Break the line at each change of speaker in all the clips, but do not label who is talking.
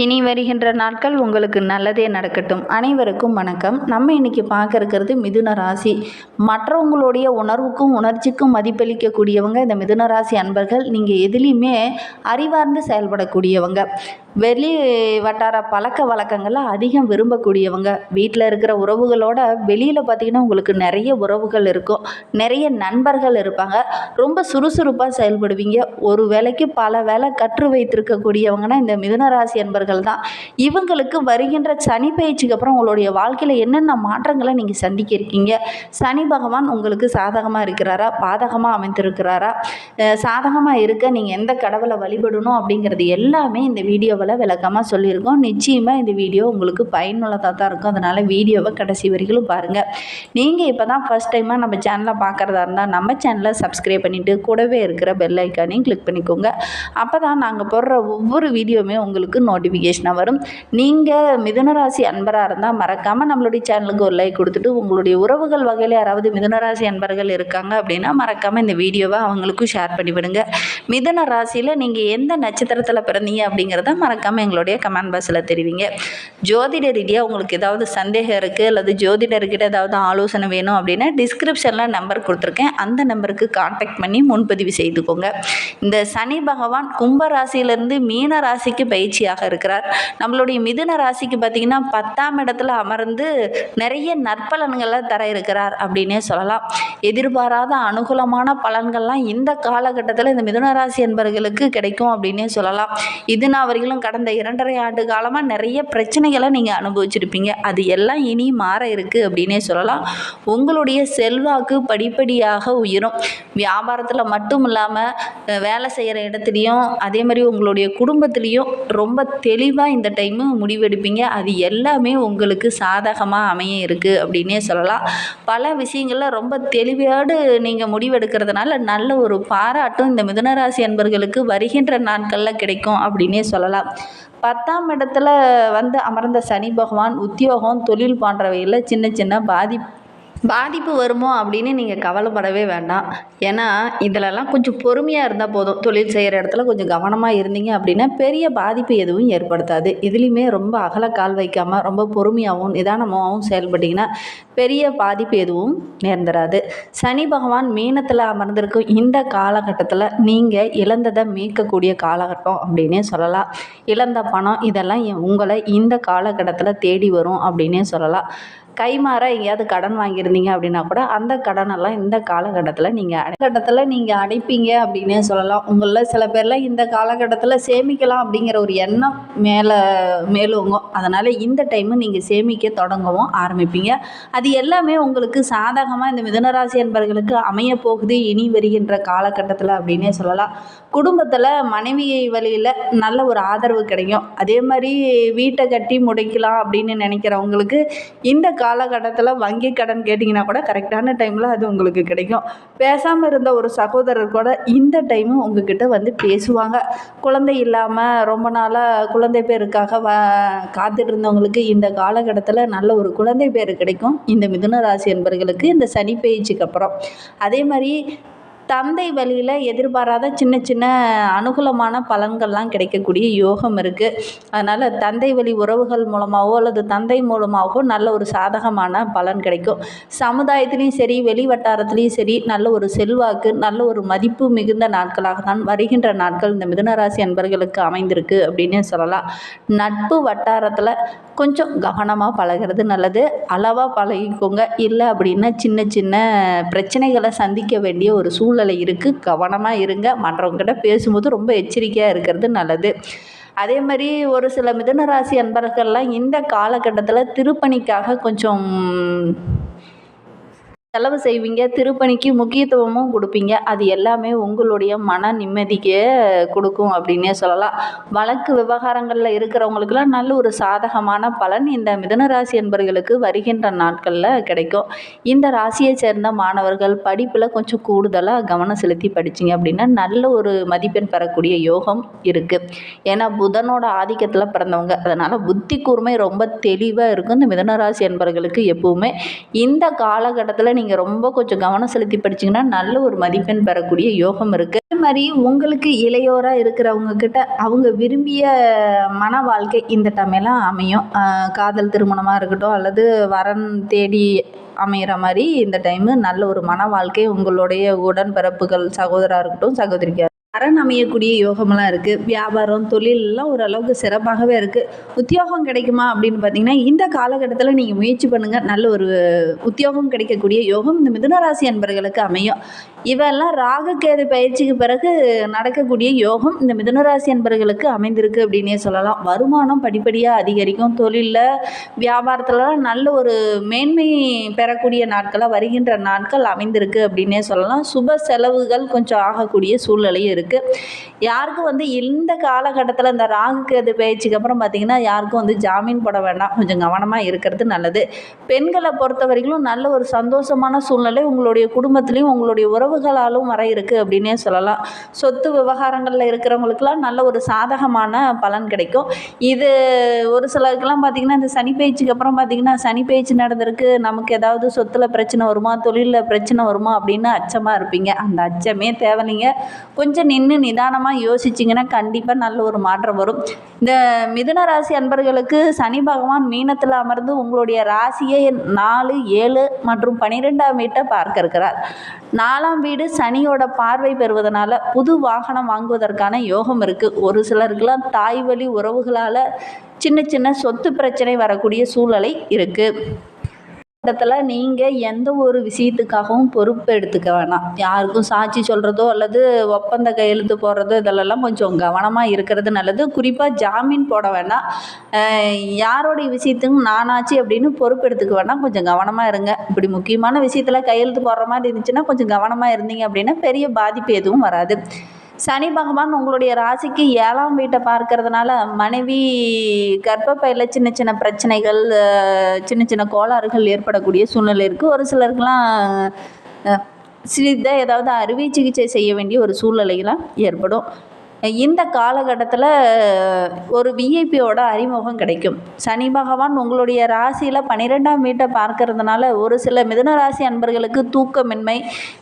இனி வருகின்ற நாட்கள் உங்களுக்கு நல்லதே நடக்கட்டும். அனைவருக்கும் வணக்கம். நம்ம இன்னைக்கு பார்க்க இருக்கிறது மிதுன ராசி. மற்றவங்களுடைய உணர்வுக்கும் உணர்ச்சிக்கும் மதிப்பளிக்கக்கூடியவங்க இந்த மிதுன ராசி அன்பர்கள். நீங்கள் எதுலேயுமே அறிவார்ந்து செயல்படக்கூடியவங்க. வெளி வட்டார பழக்க வழக்கங்களை அதிகம் விரும்பக்கூடியவங்க. வீட்டில் இருக்கிற உறவுகளோட வெளியில் பார்த்திங்கன்னா உங்களுக்கு நிறைய உறவுகள் இருக்கும், நிறைய நண்பர்கள் இருப்பாங்க. ரொம்ப சுறுசுறுப்பாக செயல்படுவீங்க. ஒரு வேலைக்கு பல வேலை கற்று வைத்திருக்கக்கூடியவங்கன்னா இந்த மிதுன ராசி அன்பர்கள் தான். இவங்களுக்கு வருகின்ற சனி பயிற்சிக்கு அப்புறம் உங்களுடைய வாழ்க்கையில் என்னென்ன மாற்றங்களை நீங்கள் சந்திக்க இருக்கீங்க, சனி பகவான் உங்களுக்கு சாதகமாக இருக்கிறாரா பாதகமாக அமைந்திருக்கிறாரா, சாதகமாக இருக்க நீங்கள் எந்த கடவுளை வழிபடணும் அப்படிங்கிறது எல்லாமே இந்த வீடியோவில் விளக்கமாக சொல்லியிருக்கோம். நிச்சயமாக இந்த வீடியோ உங்களுக்கு பயனுள்ளதாக தான் இருக்கும். அதனால் வீடியோவை கடைசி வரைக்கும் பாருங்கள். நீங்கள் இப்போ தான் ஃபஸ்ட் டைமாக நம்ம சேனலை பார்க்குறதா இருந்தால் நம்ம சேனலை சப்ஸ்கிரைப் பண்ணிவிட்டு கூடவே இருக்கிற பெல் ஐக்கானையும் கிளிக் பண்ணிக்கோங்க. அப்போ தான் நாங்கள் போடுற ஒவ்வொரு வீடியோவுமே உங்களுக்கு நோட்டிஃபிகேஷனாக வரும். நீங்கள் மிதுனராசி அன்பராக இருந்தால் மறக்காமல் நம்மளுடைய சேனலுக்கு ஒரு லைக் கொடுத்துட்டு, உங்களுடைய உறவுகள் வகையில் யாராவது மிதுனராசி அன்பர்கள் இருக்காங்க அப்படின்னா மறக்காமல் இந்த வீடியோவை அவங்களுக்கும் ஷேர் பண்ணிவிடுங்க. மிதுன ராசியில் நீங்கள் எந்த நட்சத்திரத்தில் பிறந்தீங்க அப்படிங்கிறத மறக்காமல் எங்களுடைய கமெண்ட் பாக்ஸில் தெரிவிங்க. ஜோதிட ரீதியாக உங்களுக்கு ஏதாவது சந்தேகம் இருக்குது அல்லது ஜோதிடர்கிட்ட ஏதாவது ஆலோசனை வேணும் அப்படின்னா டிஸ்கிரிப்ஷனில் நம்பர் கொடுத்துருக்கேன். அந்த நம்பருக்கு கான்டாக்ட் பண்ணி முன்பதிவு செய்துக்கோங்க. இந்த சனி பகவான் கும்ப ராசியிலிருந்து மீன ராசிக்கு பயிற்சியாக இருக்கிறார். நம்மளுடைய மிதுன ராசிக்கு பார்த்திங்கன்னா 10ஆம் இடத்துல அமர்ந்து நிறைய நற்பலன்களை தர இருக்கிறார் அப்படின்னே சொல்லலாம். எதிர்பாராத அனுகூலமான பலன்கள்லாம் இந்த காலகட்டத்தில் இந்த மிதுன ராசி என்பவர்களுக்கு கிடைக்கும் அப்படின்னே சொல்லலாம். இது நான் வரைக்கும் கடந்த 2.5 ஆண்டு காலமாக நிறைய பிரச்சனைகளை நீங்கள் அனுபவிச்சிருப்பீங்க. அது எல்லாம் இனி மாற இருக்குது அப்படின்னே சொல்லலாம். உங்களுடைய செல்வாக்கு படிப்படியாக உயரும். வியாபாரத்தில் மட்டும் இல்லாமல் வேலை செய்கிற இடத்துலையும் அதே மாதிரி உங்களுடைய குடும்பத்துலேயும் ரொம்ப தெளிவாக இந்த டைமு முடிவெடுப்பீங்க. அது எல்லாமே உங்களுக்கு சாதகமாக அமைய இருக்குது அப்படின்னே சொல்லலாம். பல விஷயங்களில் ரொம்ப தெளிவோடு நீங்கள் முடிவெடுக்கிறதுனால நல்ல ஒரு பாராட்டும் இந்த மிதுனராசி அன்பர்களுக்கு வருகின்ற நாட்களில் கிடைக்கும் அப்படின்னே சொல்லலாம். 10ஆம் இடத்துல அமர்ந்த சனி பகவான் உத்தியோகம் தொழில் போன்றவையில் சின்ன சின்ன பாதிப்பு வருமோ அப்படின்னு நீங்கள் கவலைப்படவே வேண்டாம். ஏன்னா இதிலெல்லாம் கொஞ்சம் பொறுமையாக இருந்தால் போதும். தொழில் செய்கிற இடத்துல கொஞ்சம் கவனமாக இருந்தீங்க அப்படின்னா பெரிய பாதிப்பு எதுவும் ஏற்படுத்தாது. இதுலேயுமே ரொம்ப அகலக்கால் வைக்காமல் ரொம்ப பொறுமையாகவும் நிதானமாகவும் செயல்பட்டிங்கன்னா பெரிய பாதிப்பு எதுவும் நேர்ந்துடாது. சனி பகவான் மீனத்தில் அமர்ந்திருக்கும் இந்த காலகட்டத்தில் நீங்கள் இழந்ததை மீட்கக்கூடிய காலகட்டம் அப்படின்னே சொல்லலாம். இழந்த பணம் இதெல்லாம் உங்களை இந்த காலகட்டத்தில் தேடி வரும் அப்படின்னே சொல்லலாம். கைமாற எங்கேயாவது கடன் வாங்கியிருந்தீங்க அப்படின்னா கூட அந்த கடனெல்லாம் இந்த காலகட்டத்தில் நீங்கள் அடைப்பீங்க அப்படின்னே சொல்லலாம். உங்களில் சில பேர்லாம் இந்த காலகட்டத்தில் சேமிக்கலாம் அப்படிங்கிற ஒரு எண்ணம் மேலோங்கும். அதனால் இந்த டைமு நீங்கள் சேமிக்க தொடங்கவும் ஆரம்பிப்பீங்க. அது எல்லாமே உங்களுக்கு சாதகமாக இந்த மிதுனராசி என்பவர்களுக்கு அமைய போகுது இனி வருகின்ற காலகட்டத்தில் அப்படின்னே சொல்லலாம். குடும்பத்தில் மனைவி வழியில் நல்ல ஒரு ஆதரவு கிடைக்கும். அதே மாதிரி வீட்டை கட்டி முடிக்கலாம் அப்படின்னு நினைக்கிறவங்களுக்கு இந்த காலகட்டத்தில் வங்கி கடன் கேட்டிங்கன்னா கூட கரெக்டான டைமில் அது உங்களுக்கு கிடைக்கும். பேசாமல் இருந்த ஒரு சகோதரர் கூட இந்த டைமு உங்ககிட்ட பேசுவாங்க. குழந்தை இல்லாமல் ரொம்ப நாளாக குழந்தை பேருக்காக காத்துட்டு இருந்தவங்களுக்கு இந்த காலகட்டத்தில் நல்ல ஒரு குழந்தை பேர் கிடைக்கும் இந்த மிதுன ராசி என்பவர்களுக்கு இந்த சனி பயிற்சிக்கு அப்புறம். அதே மாதிரி தந்தை வழியில் எதிர்பாராத சின்ன சின்ன அனுகூலமான பலன்கள்லாம் கிடைக்கக்கூடிய யோகம் இருக்குது. அதனால் தந்தை வழி உறவுகள் மூலமாகவோ அல்லது தந்தை மூலமாகவோ நல்ல ஒரு சாதகமான பலன் கிடைக்கும். சமுதாயத்துலேயும் சரி வெளி வட்டாரத்துலேயும் சரி நல்ல ஒரு செல்வாக்கு நல்ல ஒரு மதிப்பு மிகுந்த நாட்களாக தான் வருகின்ற நாட்கள் இந்த மிதுனராசி அன்பர்களுக்கு அமைந்திருக்கு அப்படின்னு சொல்லலாம். நட்பு வட்டாரத்தில் கொஞ்சம் கவனமாக பழகிறது நல்லது. அளவாக பழகிக்கோங்க. இல்லை அப்படின்னா சின்ன சின்ன பிரச்சனைகளை சந்திக்க வேண்டிய ஒரு சூழ்நிலை இருக்குது. கவனமாக இருங்க. மற்றவங்ககிட்ட பேசும்போது ரொம்ப எச்சரிக்கையாக இருக்கிறது நல்லது. அதே மாதிரி ஒரு சில மிதுனராசி அன்பர்கள்லாம் இந்த காலகட்டத்தில் திருப்பணிக்காக கொஞ்சம் செலவு செய்வீங்க. திருப்பணிக்கு முக்கியத்துவமும் கொடுப்பீங்க. அது எல்லாமே உங்களுடைய மன நிம்மதிக்கு கொடுக்கும் அப்படின்னே சொல்லலாம். வழக்கு விவகாரங்களில் இருக்கிறவங்களுக்கெல்லாம் நல்ல ஒரு சாதகமான பலன் இந்த மிதுனராசி என்பவர்களுக்கு வருகின்ற நாட்களில் கிடைக்கும். இந்த ராசியை சேர்ந்த மாணவர்கள் படிப்பில் கொஞ்சம் கூடுதலாக கவனம் செலுத்தி படிச்சிங்க அப்படின்னா நல்ல ஒரு மதிப்பெண் பெறக்கூடிய யோகம் இருக்குது. ஏன்னா புதனோட ஆதிக்கத்தில் பிறந்தவங்க. அதனால் புத்தி கூர்மை ரொம்ப தெளிவாக இருக்கும் இந்த மிதுனராசி என்பவர்களுக்கு எப்பவுமே. இந்த காலகட்டத்தில் நீங்கள் ரொம்ப கொஞ்சம் கவனம் செலுத்தி படிச்சிங்கன்னா நல்ல ஒரு மதிப்பெண் பெறக்கூடிய யோகம் இருக்குது. அதே மாதிரி உங்களுக்கு இளையோராக இருக்கிறவங்க கிட்ட அவங்க விரும்பிய மன வாழ்க்கை இந்த டைமெல்லாம் அமையும். காதல் திருமணமாக இருக்கட்டும் அல்லது வரன் தேடி அமைகிற மாதிரி இந்த டைமு நல்ல ஒரு மன வாழ்க்கை உங்களுடைய உடன்பிறப்புகள் சகோதரராக இருக்கட்டும் சகோதரிக்காக அரண் அமையக்கூடிய யோகமெல்லாம் இருக்குது. வியாபாரம் தொழிலெல்லாம் ஓரளவுக்கு சிறப்பாகவே இருக்குது. உத்தியோகம் கிடைக்குமா அப்படின்னு பார்த்தீங்கன்னா இந்த காலகட்டத்தில் நீங்கள் முயற்சி பண்ணுங்கள். நல்ல ஒரு உத்தியோகம் கிடைக்கக்கூடிய யோகம் இந்த மிதுனராசி அன்பர்களுக்கு அமையும். இவெல்லாம் ராகு கேது பயிற்சிக்கு பிறகு நடக்கக்கூடிய யோகம் இந்த மிதுனராசி அன்பர்களுக்கு அமைந்திருக்கு அப்படின்னே சொல்லலாம். வருமானம் படிப்படியாக அதிகரிக்கும். தொழிலில் வியாபாரத்துலலாம் நல்ல ஒரு மேன்மை பெறக்கூடிய நாட்களாக வருகின்ற நாட்கள் அமைந்திருக்கு அப்படின்னே சொல்லலாம். சுப செலவுகள் கொஞ்சம் ஆகக்கூடிய சூழ்நிலையும் இருக்குது. யாருக்கும் இந்த காலகட்டத்தில் இந்த ராகு கேது பயிற்சிக்கு அப்புறம் பார்த்திங்கன்னா யாருக்கும் ஜாமீன் போட வேண்டாம். கொஞ்சம் கவனமாக இருக்கிறது நல்லது. பெண்களை பொறுத்த வரைக்கும் நல்ல ஒரு சந்தோஷமான சூழ்நிலை உங்களுடைய குடும்பத்துலேயும் உங்களுடைய உறவுகளாலும் வர இருக்குது அப்படின்னே சொல்லலாம். சொத்து விவகாரங்களில் இருக்கிறவங்களுக்கெல்லாம் நல்ல ஒரு சாதகமான பலன் கிடைக்கும். இது ஒரு சிலருக்கெல்லாம் பார்த்திங்கன்னா இந்த சனி பயிற்சிக்கு அப்புறம் பார்த்திங்கன்னா சனி பயிற்சி நடந்திருக்கு, நமக்கு ஏதாவது சொத்தில் பிரச்சனை வருமா தொழிலில் பிரச்சனை வருமா அப்படின்னு அச்சமாக இருப்பீங்க. அந்த அச்சமே தேவையில்லைங்க. கொஞ்சம் நின்று நிதானமாக யோசிச்சிங்கன்னா கண்டிப்பாக நல்ல ஒரு மாற்றம் வரும். இந்த மிதுன ராசி அன்பர்களுக்கு சனி பகவான் மீனத்தில் அமர்ந்து உங்களுடைய ராசியை 4, 7 மற்றும் 12ஆம் வீட்டை பார்க்க இருக்கிறார். 4ஆம் வீடு சனியோட பார்வை பெறுவதனால புது வாகனம் வாங்குவதற்கான யோகம் இருக்குது. ஒரு சிலருக்கெல்லாம் தாய் வழி உறவுகளால் சின்ன சின்ன சொத்து பிரச்சனை வரக்கூடிய சூழ்நிலை இருக்குது. இடத்துல நீங்கள் எந்த ஒரு விஷயத்துக்காகவும் பொறுப்பு எடுத்துக்க வேணாம். யாருக்கும் சாட்சி சொல்கிறதோ அல்லது ஒப்பந்த கையெழுத்து போடுறதோ இதெல்லாம் கொஞ்சம் கவனமாக இருக்கிறது நல்லது. குறிப்பாக ஜாமீன் போட வேண்டாம். யாரோடைய விஷயத்துக்கும் நானாச்சு அப்படின்னு பொறுப்பு எடுத்துக்க வேண்டாம். கொஞ்சம் கவனமாக இருங்க. இப்படி முக்கியமான விஷயத்தில் கையெழுத்து போடுற மாதிரி இருந்துச்சுன்னா கொஞ்சம் கவனமாக இருந்தீங்க அப்படின்னா பெரிய பாதிப்பு எதுவும் வராது. சனி பகவான் உங்களுடைய ராசிக்கு 7ஆம் வீட்டை பார்க்கறதுனால மனைவி கர்ப்பப்பையில் சின்ன சின்ன பிரச்சனைகள் சின்ன சின்ன கோளாறுகள் ஏற்படக்கூடிய சூழ்நிலை இருக்குது. ஒரு சிலருக்கெல்லாம் சிறிதாக ஏதாவது அறுவை சிகிச்சை செய்ய வேண்டிய ஒரு சூழ்நிலைகளாம் ஏற்படும். இந்த காலகட்டத்தில் ஒரு விஐபியோட அறிமுகம் கிடைக்கும். சனி பகவான் உங்களுடைய ராசியில் 12ஆம் வீட்டை பார்க்கறதுனால ஒரு சில மிதுன ராசி அன்பர்களுக்கு தூக்கமின்மை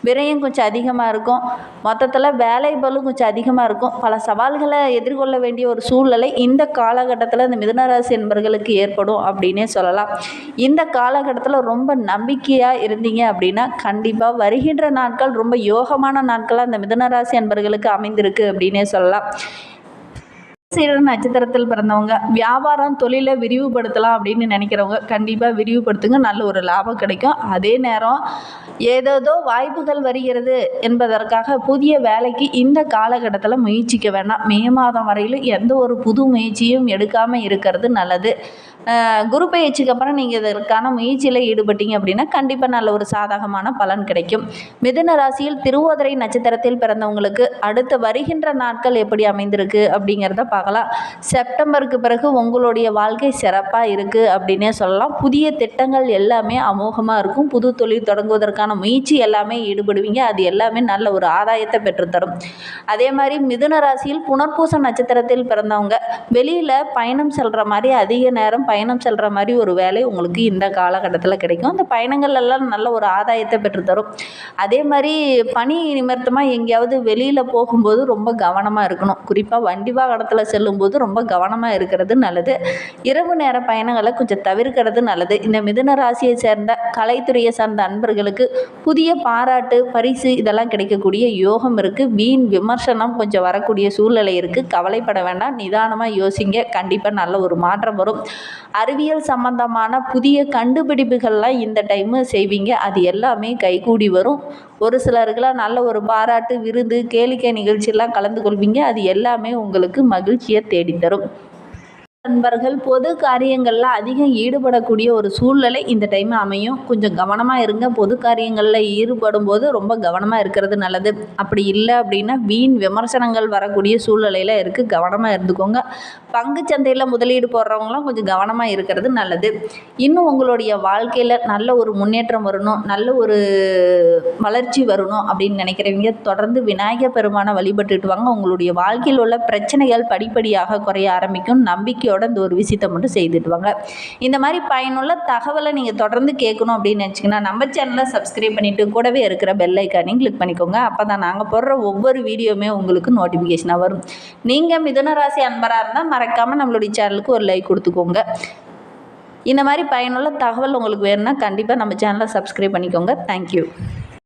விரயம் கொஞ்சம் அதிகமாக இருக்கும். மொத்தத்தில் வேலை பளு கொஞ்சம் அதிகமாக இருக்கும். பல சவால்களை எதிர்கொள்ள வேண்டிய ஒரு சூழ்நிலை இந்த காலகட்டத்தில் இந்த மிதுன ராசி அன்பர்களுக்கு ஏற்படும் அப்படின்னே சொல்லலாம். இந்த காலகட்டத்தில் ரொம்ப நம்பிக்கையாக இருந்தீங்க அப்படின்னா கண்டிப்பாக வருகின்ற நாட்கள் ரொம்ப யோகமான நாட்களாக இந்த மிதுன ராசி அன்பர்களுக்கு அமைந்திருக்கு அப்படின்னே சொல்லலாம். நட்சத்திரத்தில் பிறந்தவங்க வியாபாரம் தொழிலை விரிவுபடுத்தலாம் அப்படின்னு நினைக்கிறவங்க கண்டிப்பாக விரிவுபடுத்துங்க. நல்ல ஒரு லாபம் கிடைக்கும். அதே நேரம் ஏதேதோ வாய்ப்புகள் வருகிறது என்பதற்காக புதிய வேலைக்கு இந்த காலகட்டத்தில் முயற்சிக்க வேண்டாம். மே மாதம் வரையிலும் எந்த ஒரு புது முயற்சியும் எடுக்காமல் இருக்கிறது நல்லது. குரு பயிற்சிக்கு அப்புறம் நீங்கள் இதற்கான முயற்சியில் ஈடுபட்டீங்க அப்படின்னா கண்டிப்பாக நல்ல ஒரு சாதகமான பலன் கிடைக்கும். மிதுன ராசியில் திருவோதரை நட்சத்திரத்தில் பிறந்தவங்களுக்கு அடுத்து வருகின்ற நாட்கள் எப்படி அமைந்திருக்கு அப்படிங்கிறத பார்க்கலாம். செப்டம்பருக்கு பிறகு உங்களுடைய வாழ்க்கை சிறப்பாக இருக்குது அப்படின்னே சொல்லலாம். புதிய திட்டங்கள் எல்லாமே அமோகமாக இருக்கும். புது தொழில் தொடங்குவதற்கான முயற்சி எல்லாமே ஈடுபடுவீங்க. அது எல்லாமே நல்ல ஒரு ஆதாயத்தை பெற்றுத்தரும். அதே மாதிரி மிதுன ராசியில் புனர்பூச நட்சத்திரத்தில் பிறந்தவங்க வெளியில் பயணம் செல்கிற மாதிரி அதிக நேரம் பயணம் செல்கிற மாதிரி ஒரு வேலை உங்களுக்கு இந்த காலகட்டத்தில் கிடைக்கும். அந்த பயணங்கள் எல்லாம் நல்ல ஒரு ஆதாயத்தை பெற்றுத்தரும். அதே மாதிரி பணி நிமித்தமாக எங்கேயாவது வெளியில் போகும்போது ரொம்ப கவனமாக இருக்கணும். குறிப்பாக வண்டி வாகனத்தில் செல்லும்போது ரொம்ப கவனமாக இருக்கிறது நல்லது. இரவு நேர பயணங்களை கொஞ்சம் தவிர்க்கிறது நல்லது. இந்த மிதுன ராசியை சேர்ந்த கலைத்துறையை சார்ந்த அன்பர்களுக்கு புதிய பாராட்டு பரிசு இதெல்லாம் கிடைக்கக்கூடிய யோகம் இருக்குது. வீண் விமர்சனம் கொஞ்சம் வரக்கூடிய சூழ்நிலை இருக்குது. கவலைப்பட வேண்டாம். நிதானமாக யோசிங்க. கண்டிப்பாக நல்ல ஒரு மாற்றம் வரும். அறிவியல் சம்பந்தமான புதிய கண்டுபிடிப்புகள்லாம் இந்த டைமு செய்வீங்க. அது எல்லாமே கைகூடி வரும். ஒரு சிலருக்கெல்லாம் நல்ல ஒரு பாராட்டு விருது கேளிக்கை நிகழ்ச்சியெல்லாம் கலந்து கொள்வீங்க. அது எல்லாமே உங்களுக்கு மகிழ்ச்சியை தேடித்தரும். நண்பர்கள் பொது காரியங்களில் அதிகம் ஈடுபடக்கூடிய ஒரு சூழ்நிலை இந்த டைம் அமையும். கொஞ்சம் கவனமாக இருங்க. பொது காரியங்களில் ஈடுபடும் போது ரொம்ப கவனமாக இருக்கிறது நல்லது. அப்படி இல்லை அப்படின்னா வீண் விமர்சனங்கள் வரக்கூடிய சூழ்நிலையில் இருக்குது. கவனமாக இருந்துக்கோங்க. பங்கு சந்தையில் முதலீடு போடுறவங்களாம் கொஞ்சம் கவனமாக இருக்கிறது நல்லது. இன்னும் உங்களுடைய வாழ்க்கையில் நல்ல ஒரு முன்னேற்றம் வரணும், நல்ல ஒரு வளர்ச்சி வரணும் அப்படின்னு நினைக்கிறவங்க தொடர்ந்து விநாயகர் பெருமானை வழிபட்டுட்டு வாங்க. உங்களுடைய வாழ்க்கையில் உள்ள பிரச்சனைகள் படிப்படியாக குறைய ஆரம்பிக்கும். நம்பிக்கையோட நம்பிக்கையோட இந்த ஒரு விஷயத்தை மட்டும் செய்துட்டு வாங்க. இந்த மாதிரி பயனுள்ள தகவலை நீங்கள் தொடர்ந்து கேட்கணும் அப்படின்னு நினச்சிங்கன்னா நம்ம சேனலை சப்ஸ்கிரைப் பண்ணிவிட்டு கூடவே இருக்கிற பெல் ஐக்கானையும் கிளிக் பண்ணிக்கோங்க. அப்போ தான் நாங்கள் போடுற ஒவ்வொரு வீடியோவுமே உங்களுக்கு நோட்டிஃபிகேஷனாக வரும். நீங்கள் மிதுன ராசி அன்பராக இருந்தால் மறக்காமல் நம்மளுடைய சேனலுக்கு ஒரு லைக் கொடுத்துக்கோங்க. இந்த மாதிரி பயனுள்ள தகவல் உங்களுக்கு வேணும்னா கண்டிப்பாக நம்ம சேனலை சப்ஸ்கிரைப் பண்ணிக்கோங்க. தேங்க்யூ.